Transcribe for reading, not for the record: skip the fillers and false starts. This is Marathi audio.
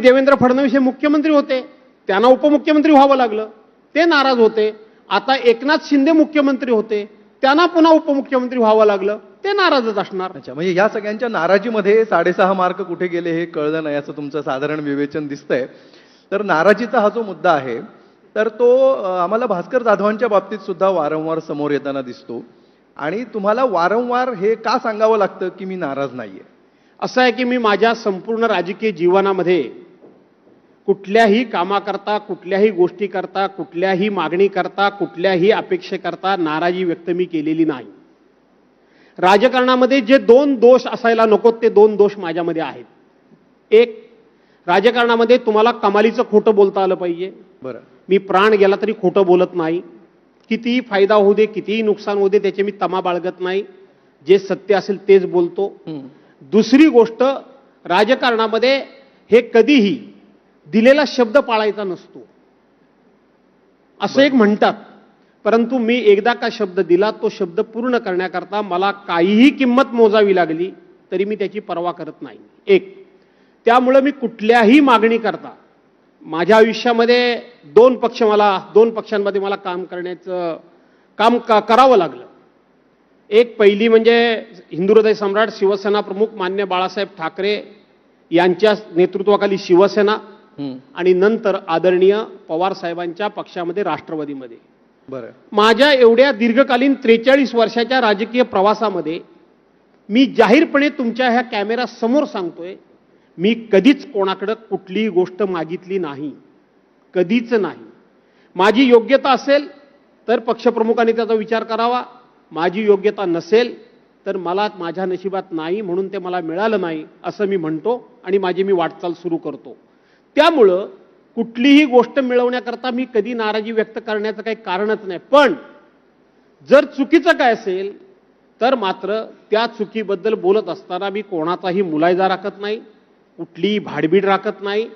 देवेंद्र फडणवीस हे मुख्यमंत्री होते, त्यांना उपमुख्यमंत्री व्हावं लागलं, ते नाराज होते. आता एकनाथ शिंदे मुख्यमंत्री होते, त्यांना पुन्हा उपमुख्यमंत्री व्हावं लागलं, ते नाराजच असणार. अच्छा, म्हणजे या सगळ्यांच्या नाराजीमध्ये 6.5 मार्क कुठे गेले हे कळलं नाही असं तुमचं साधारण विवेचन दिसतंय. तर नाराजीचा हा जो मुद्दा आहे तर तो आम्हाला भास्कर जाधवांच्या बाबतीत सुद्धा वारंवार समोर येताना दिसतो आणि तुम्हाला वारंवार हे का सांगावं लागतं की मी नाराज नाहीये? असं आहे की मी माझ्या संपूर्ण राजकीय जीवनामध्ये कुठल्याही कामाकरता, कुठल्याही गोष्टीकरता, कुठल्याही मागणीकरता, कुठल्याही अपेक्षेकरता नाराजी व्यक्त मी केलेली नाही. राजकारणामध्ये जे 2 दोष असायला नकोत ते 2 दोष माझ्यामध्ये आहेत. एक, राजकारणामध्ये तुम्हाला कमालीचं खोटं बोलता आलं पाहिजे. बरं, मी प्राण गेला तरी खोटं बोलत नाही. कितीही फायदा होऊ दे, कितीही नुकसान होऊ दे, त्याचे मी तमा बाळगत नाही. जे सत्य असेल तेच बोलतो. दुसरी गोष्ट, राजकारणामध्ये हे कधीही दिलेला शब्द पाळायचा नसतो असं एक म्हणतात, परंतु मी एकदा का शब्द दिला तो शब्द पूर्ण करण्याकरता मला काहीही किंमत मोजावी लागली तरी मी त्याची पर्वा करत नाही. एक, त्यामुळे मी कुठल्याही मागणी करता माझ्या आयुष्यामध्ये 2 पक्षांमध्ये मला काम करण्याचं करावं लागलं. एक, पहिली म्हणजे हिंदू हृदय सम्राट शिवसेना प्रमुख मान्य बाळासाहेब ठाकरे यांच्या नेतृत्वाखाली शिवसेना आणि नंतर आदरणीय पवार साहेबांच्या पक्षामध्ये राष्ट्रवादीमध्ये. बरं, माझ्या एवढ्या दीर्घकालीन 43 वर्षाच्या राजकीय प्रवासामध्ये मी जाहीरपणे तुमच्या ह्या कॅमेरा समोर सांगतोय, मी कधीच कोणाकडे कुठलीही गोष्ट मागितली नाही, कधीच नाही. माझी योग्यता असेल तर पक्षप्रमुखांनी त्याचा विचार करावा, माझी योग्यता नसेल तर मला माझ्या नशिबात नाही म्हणून ते मला मिळालं नाही असं मी म्हणतो आणि माझी मी वाटचाल सुरू करतो. त्यामुळं कुठलीही गोष्ट मिळवण्याकरता मी कधी नाराजी व्यक्त करण्याचं काही कारणच नाही. पण जर चुकीचं काय असेल तर मात्र त्या चुकीबद्दल बोलत असताना मी कोणाचाही मुलायजा राखत नाही, कुठलीही भाडबीड राखत नाही.